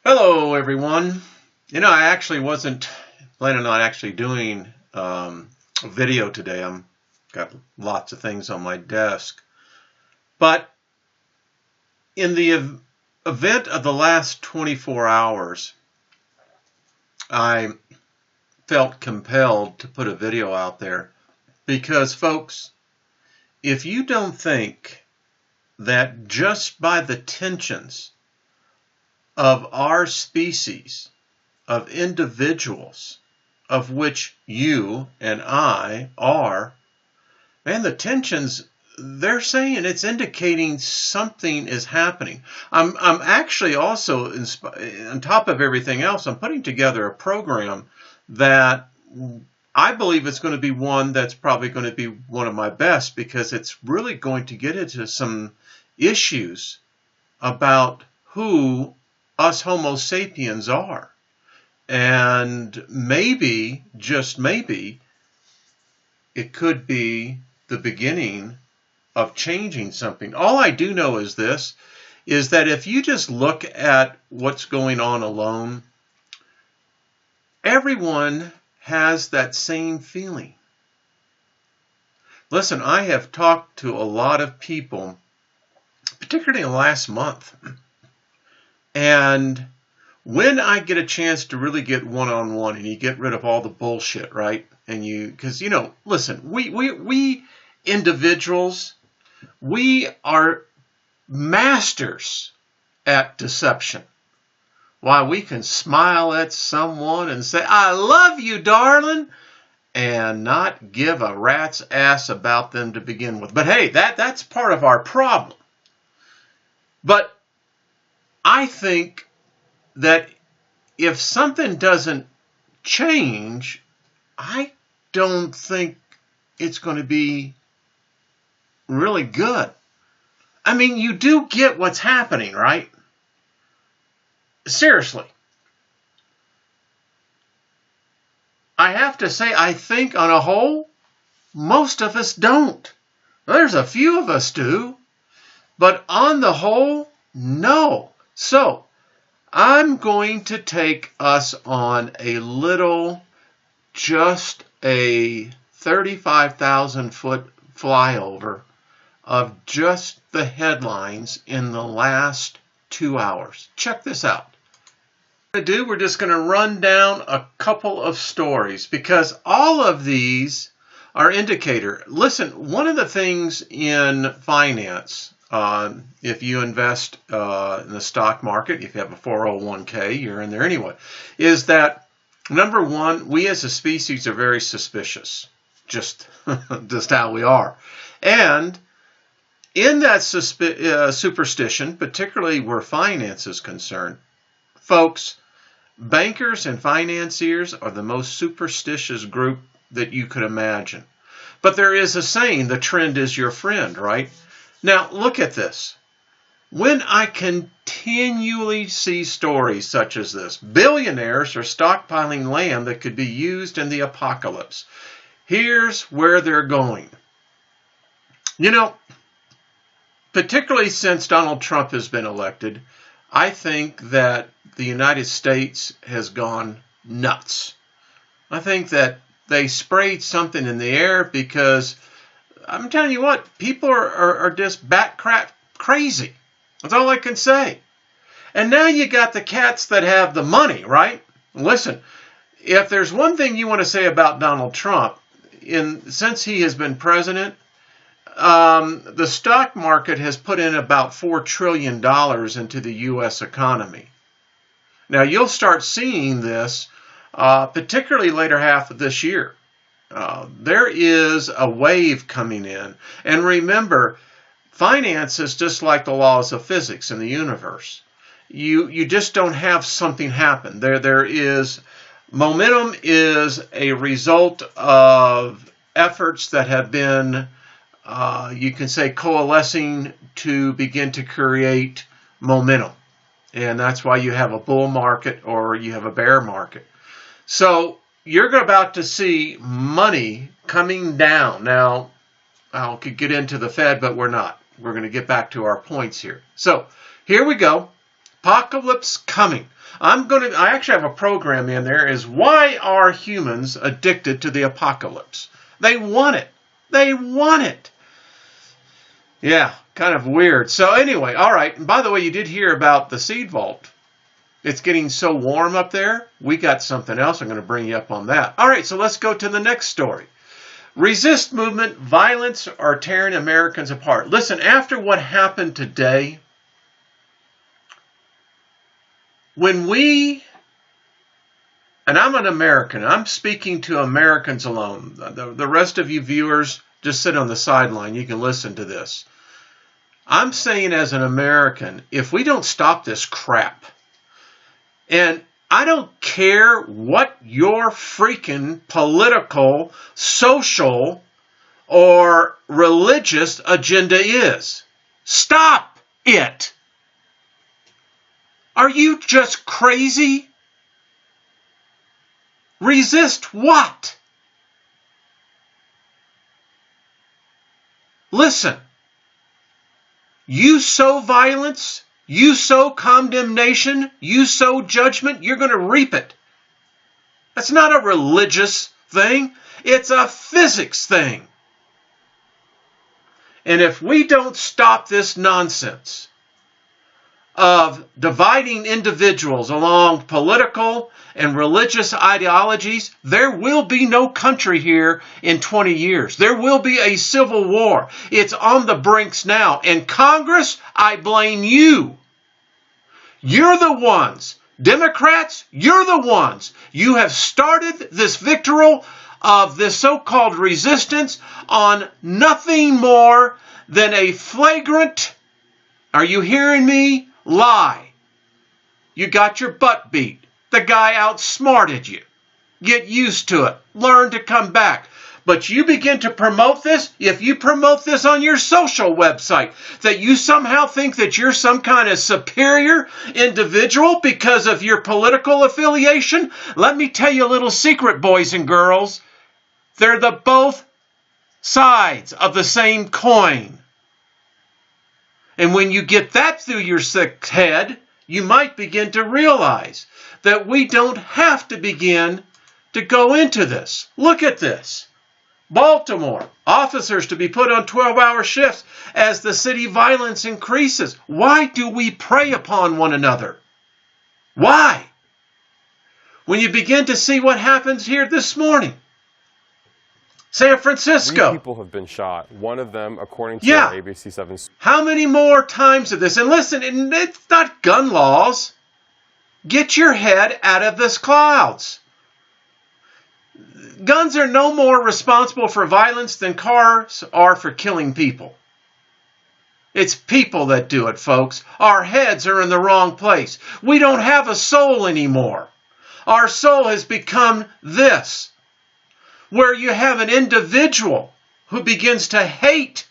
Hello, everyone. I actually wasn't planning on actually doing a video today. I'm got lots of things on my desk. But in the event of the last 24 hours, I felt compelled to put a video out there because, folks, if you don't think that just by the tensions of our species, of individuals, of which you and I are, man, the tensions, they're saying it's indicating something is happening. I'm actually also, on top of everything else, I'm putting together a program that I believe it's going to be one that's probably going to be one of my best because it's really going to get into some issues about who us Homo sapiens are. And maybe, just maybe, it could be the beginning of changing something. All I do know is this, is that if you just look at what's going on alone, everyone has that same feeling. Listen, I have talked to a lot of people, particularly in the last month, and when I get a chance to really get one-on-one and you get rid of all the bullshit, right? And because, listen, we individuals, we are masters at deception. Why, we can smile at someone and say, "I love you, darling," and not give a rat's ass about them to begin with. But hey, that's part of our problem. But I think that if something doesn't change, I don't think it's going to be really good. I mean, you do get what's happening, right? Seriously. I have to say, I think on a whole, most of us don't. There's a few of us do, but on the whole, no. So, I'm going to take us on a little, just a 35,000 foot flyover of just the headlines in the last 2 hours. Check this out. We're just going to run down a couple of stories because all of these are indicator. Listen, one of the things in finance, if you invest in the stock market, if you have a 401k, you're in there anyway, is that, number one, we as a species are very suspicious, just how we are. And in that superstition, particularly where finance is concerned, folks, bankers and financiers are the most superstitious group that you could imagine. But there is a saying, the trend is your friend, right? Now, look at this. When I continually see stories such as this, billionaires are stockpiling land that could be used in the apocalypse. Here's where they're going. Particularly since Donald Trump has been elected, I think that the United States has gone nuts. I think that they sprayed something in the air because I'm telling you what, people are just bat crap crazy. That's all I can say. And now you got the cats that have the money, right? Listen, if there's one thing you want to say about Donald Trump, since he has been president, the stock market has put in about $4 trillion into the U.S. economy. Now, you'll start seeing this, particularly later half of this year. There is a wave coming in. And remember, finance is just like the laws of physics in the universe. You just don't have something happen. There is momentum is a result of efforts that have been, you can say, coalescing to begin to create momentum. And that's why you have a bull market or you have a bear market. So you're about to see money coming down. Now, I could get into the Fed, but we're not. We're going to get back to our points here. So here we go. Apocalypse coming. I actually have a program in there, is why are humans addicted to the apocalypse? They want it. They want it. Yeah, kind of weird. So anyway, all right. And by the way, you did hear about the seed vault. It's getting so warm up there. We got something else. I'm going to bring you up on that. All right, so let's go to the next story. Resist movement, violence are tearing Americans apart. Listen, after what happened today, when we, and I'm an American, I'm speaking to Americans alone. The rest of you viewers, just sit on the sideline. You can listen to this. I'm saying as an American, if we don't stop this crap, and I don't care what your freaking political, social, or religious agenda is, stop it. Are you just crazy? Resist what? Listen, you sow violence, you sow condemnation, you sow judgment, you're going to reap it. That's not a religious thing. It's a physics thing. And if we don't stop this nonsense of dividing individuals along political and religious ideologies, there will be no country here in 20 years. There will be a civil war. It's on the brinks now. And Congress, I blame you. You're the ones. Democrats, you're the ones. You have started this victory of this so-called resistance on nothing more than a flagrant, are you hearing me? Lie. You got your butt beat. The guy outsmarted you. Get used to it. Learn to come back. But you begin to promote this, if you promote this on your social website, that you somehow think that you're some kind of superior individual because of your political affiliation, let me tell you a little secret, boys and girls. They're the both sides of the same coin. And when you get that through your sick head, you might begin to realize that we don't have to begin to go into this. Look at this. Baltimore, officers to be put on 12-hour shifts as the city violence increases. Why do we prey upon one another? Why? When you begin to see what happens here this morning. San Francisco. 3 people have been shot. One of them, according to our ABC 7. How many more times of this? And listen, it's not gun laws. Get your head out of this clouds. Guns are no more responsible for violence than cars are for killing people. It's people that do it, folks. Our heads are in the wrong place. We don't have a soul anymore. Our soul has become this, where you have an individual who begins to hate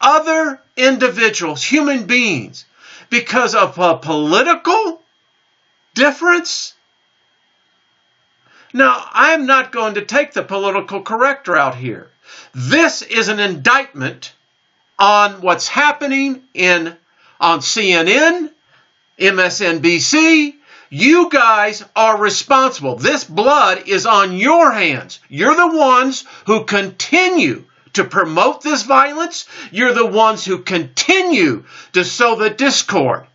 other individuals, human beings, because of a political difference. Now, I'm not going to take the political correct route here. This is an indictment on what's happening on CNN, MSNBC. You guys are responsible. This blood is on your hands. You're the ones who continue to promote this violence. You're the ones who continue to sow the discord.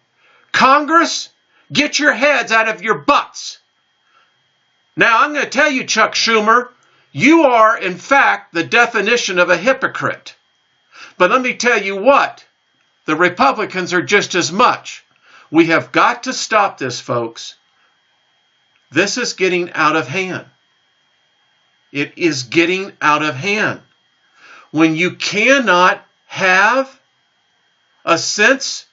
Congress, get your heads out of your butts. Now, I'm going to tell you, Chuck Schumer, you are, in fact, the definition of a hypocrite. But let me tell you what, the Republicans are just as much. We have got to stop this, folks. This is getting out of hand. It is getting out of hand. When you cannot have a sense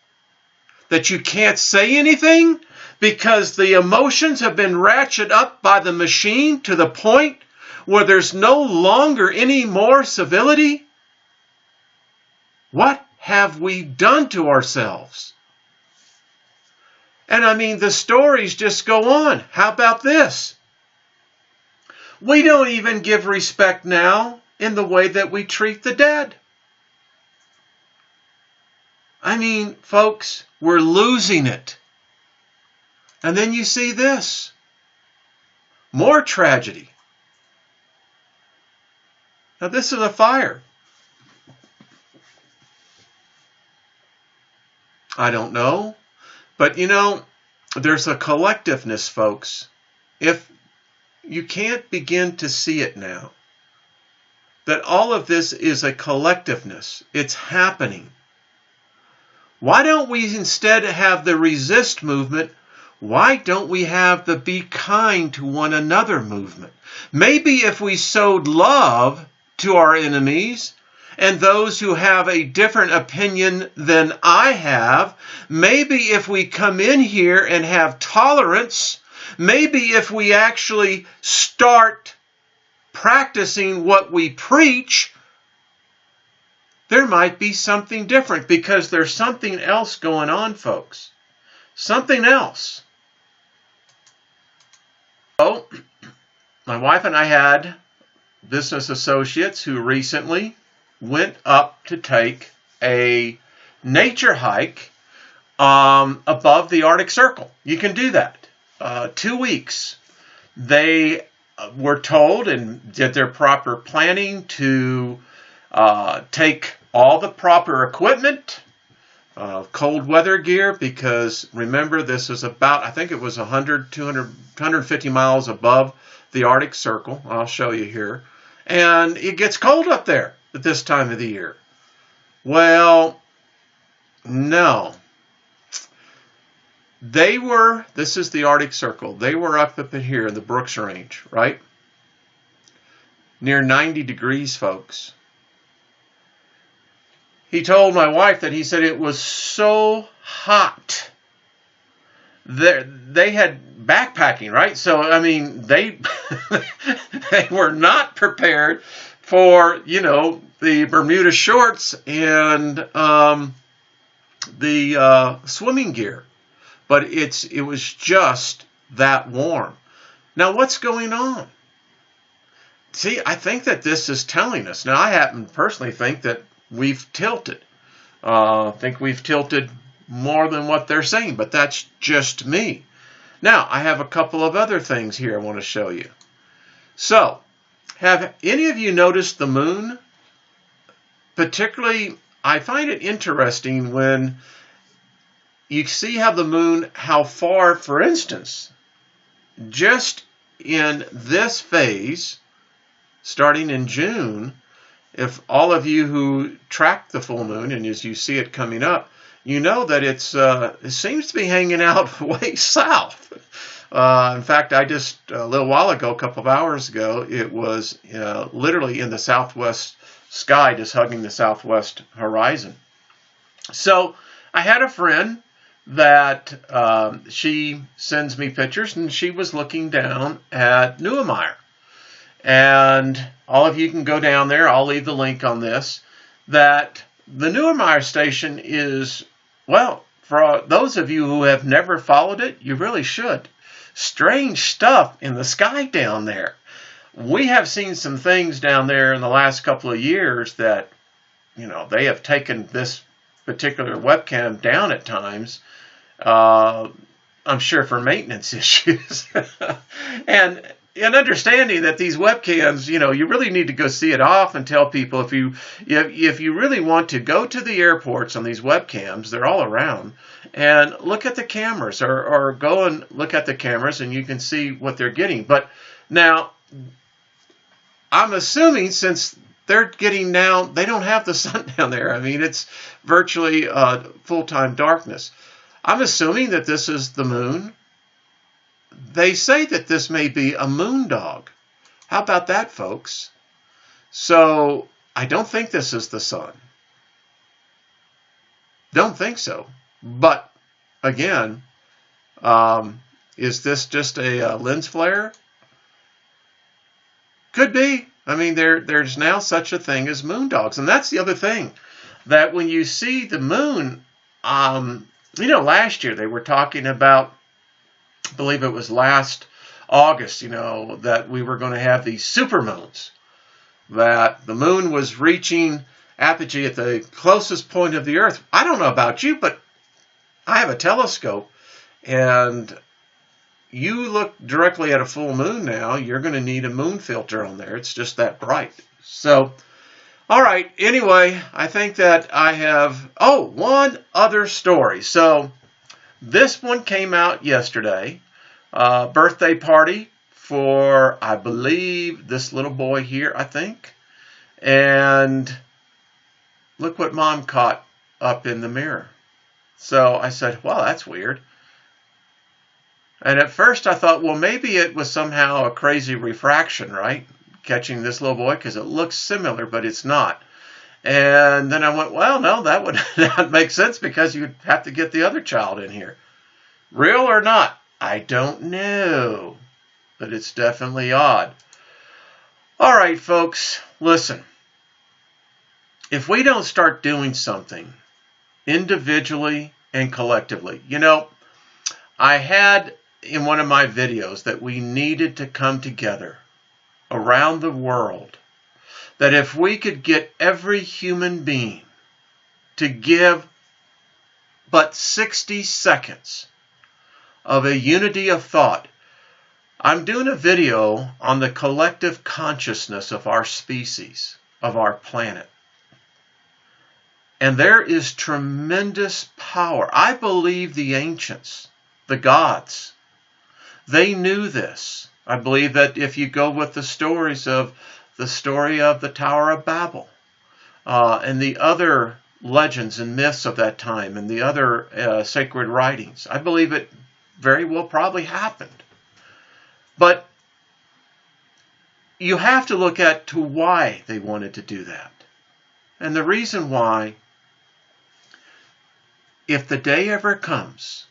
that you can't say anything because the emotions have been ratcheted up by the machine to the point where there's no longer any more civility, what have we done to ourselves? And I mean, the stories just go on. How about this? We don't even give respect now in the way that we treat the dead. I mean, folks, We're losing it. And then you see this. More tragedy. Now this is a fire. I don't know. But you know, there's a collectiveness, folks. If you can't begin to see it now, that all of this is a collectiveness. It's happening. Why don't we instead have the resist movement? Why don't we have the be kind to one another movement? Maybe if we sowed love to our enemies and those who have a different opinion than I have, maybe if we come in here and have tolerance, maybe if we actually start practicing what we preach, there might be something different, because there's something else going on, folks. Something else. Oh, my wife and I had business associates who recently went up to take a nature hike above the Arctic Circle. You can do that. 2 weeks. They were told and did their proper planning to take all the proper equipment, cold weather gear, because remember, this is about, I think it was 100, 200, 150 miles above the Arctic Circle. I'll show you here. And it gets cold up there at this time of the year. Well, no. This is the Arctic Circle. They were up in here in the Brooks Range, right? Near 90 degrees, folks. He told my wife that he said it was so hot. They had backpacking, right? So, I mean, they they were not prepared for, you know, the Bermuda shorts and the swimming gear. But it was just that warm. Now, what's going on? See, I think that this is telling us. Now, I happen to personally think that we've tilted. I think we've tilted more than what they're saying, but that's just me. Now, I have a couple of other things here I want to show you. So, have any of you noticed the moon? Particularly, I find it interesting when you see how the moon, how far, for instance, just in this phase, starting in June, if all of you who track the full moon, and as you see it coming up, you know that it seems to be hanging out way south. In fact, I just, a little while ago, a couple of hours ago, it was literally in the southwest sky, just hugging the southwest horizon. So I had a friend that she sends me pictures, and she was looking down at Neumayer. And all of you can go down there. I'll leave the link on this. That the Neumayer station is, well, for those of you who have never followed it, you really should. Strange stuff in the sky down there. We have seen some things down there in the last couple of years that, you know, they have taken this particular webcam down at times. I'm sure for maintenance issues. And understanding that these webcams, you know, you really need to go see it off and tell people if you really want to go to the airports on these webcams, they're all around, and look at the cameras or go and look at the cameras and you can see what they're getting. But now, I'm assuming since they're getting down, they don't have the sun down there. I mean, it's virtually full-time darkness. I'm assuming that this is the moon. They say that this may be a moon dog. How about that, folks? So, I don't think this is the sun. Don't think so. But, again, is this just a lens flare? Could be. I mean, there's now such a thing as moon dogs. And that's the other thing, that when you see the moon, you know, last year they were talking about, I believe it was last August, you know, that we were going to have these supermoons, that the moon was reaching apogee at the closest point of the Earth. I don't know about you, but I have a telescope, and you look directly at a full moon now, you're going to need a moon filter on there. It's just that bright. So, all right. Anyway, I think that I have, one other story. So this one came out yesterday. Birthday party for, I believe, this little boy here, I think. And look what Mom caught up in the mirror. So I said, well, that's weird. And at first I thought, well, maybe it was somehow a crazy refraction, right? Catching this little boy, because it looks similar, but it's not. And then I went, well, no, that would not make sense, because you'd have to get the other child in here. Real or not? I don't know. But it's definitely odd. All right, folks, listen. If we don't start doing something individually and collectively, I had in one of my videos that we needed to come together around the world, that if we could get every human being to give but 60 seconds of a unity of thought. I'm doing a video on the collective consciousness of our species, of our planet. And there is tremendous power. I believe the ancients, the gods, they knew this. I believe that if you go with the stories of the story of the Tower of Babel and the other legends and myths of that time and the other sacred writings, I believe it very well probably happened. But you have to look at to why they wanted to do that. And the reason why, if the day ever comes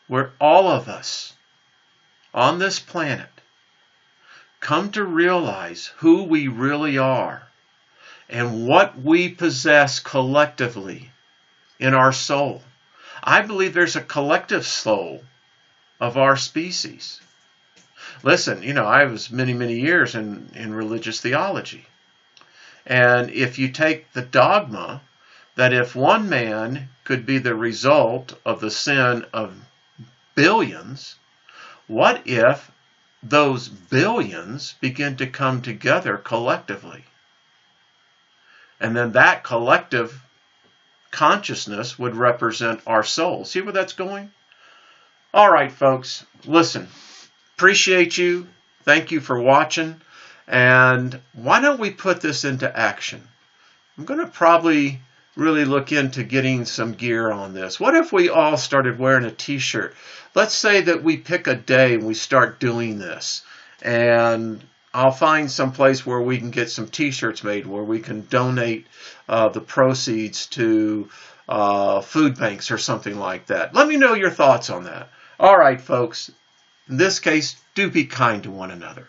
where all of us on this planet come to realize who we really are and what we possess collectively in our soul, I believe there's a collective soul of our species. Listen, I was many, many years in religious theology. And if you take the dogma that if one man could be the result of the sin of billions, what if those billions begin to come together collectively? And then that collective consciousness would represent our soul. See where that's going? All right, folks, listen, appreciate you. Thank you for watching. And why don't we put this into action? I'm going to probably really look into getting some gear on this. What if we all started wearing a t-shirt? Let's say that we pick a day and we start doing this. And I'll find some place where we can get some t-shirts made where we can donate the proceeds to food banks or something like that. Let me know your thoughts on that. All right, folks. In this case, do be kind to one another.